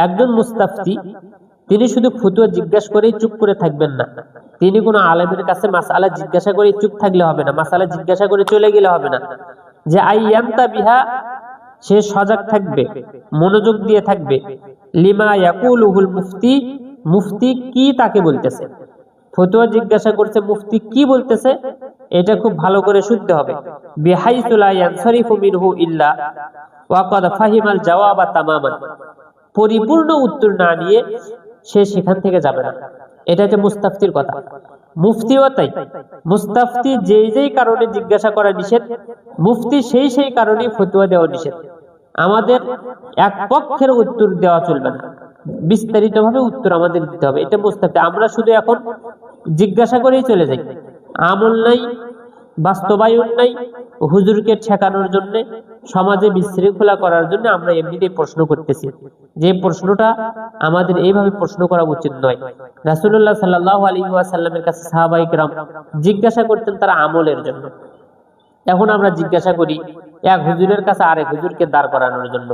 একজন মুস্তাফতি তিনি শুধু ফতোয়া জিজ্ঞাসা করেই চুপ করে থাকবেন না, তিনি কোনো আলেমের কাছে মাসআলা জিজ্ঞাসা করে চুপ থাকলে হবে না, মাসআলা জিজ্ঞাসা করে চলে গেলে হবে না। যে আইয়ান্তা বিহা, সে সজাগ থাকবে, মনোযোগ দিয়ে থাকবে, লিমা ইয়াকুলুহুল মুফতি, মুফতি কি তাকে বলতেছে, ফতোয়া জিজ্ঞাসা করছে মুফতি কি বলতেছে, এটা খুব ভালো করে শুনতে হবে। বিহাইসু লা ইয়ানসারিফু মিনহু ইল্লা ওয়া ক্বাদ ফাহিমাল জাওয়াবা তামামান, পরিপূর্ণ উত্তর না নিয়ে সে সেখান থেকে যাবে না। এটা হচ্ছে মুস্তাফতির কথা। মুফতিও তাই, মুস্তাফতি যেই যেই কারণে জিজ্ঞাসা করা নিষেধ, মুফতি সেই সেই কারণে ফতোয়া দেওয়া নিষেধ। আমাদের এক পক্ষের উত্তর দেওয়া চলবে না, বিস্তারিত ভাবে উত্তর আমাদের দিতে হবে। এটা মুস্তাফতি। আমরা শুধু এখন জিজ্ঞাসা করেই চলে যাই, আমল নাই, বাস্তবায়ন নাই, হুজুরকে ঠেকানোর জন্য, সমাজে বিশৃঙ্খলা করার জন্য আমরা এমনিতেই প্রশ্ন করতেছি। যে প্রশ্নটা আমাদের এইভাবে প্রশ্ন করা উচিত নয়। রাসূলুল্লাহ সাল্লাল্লাহু আলাইহি ওয়াসাল্লামের কাছে সাহাবায়ে কেরাম জিজ্ঞাসা করতেন তারা আমলের জন্য। এখন আমরা জিজ্ঞাসা করি এক হুজুরের কাছে আরেক হুজুরকে দাঁড় করানোর জন্য।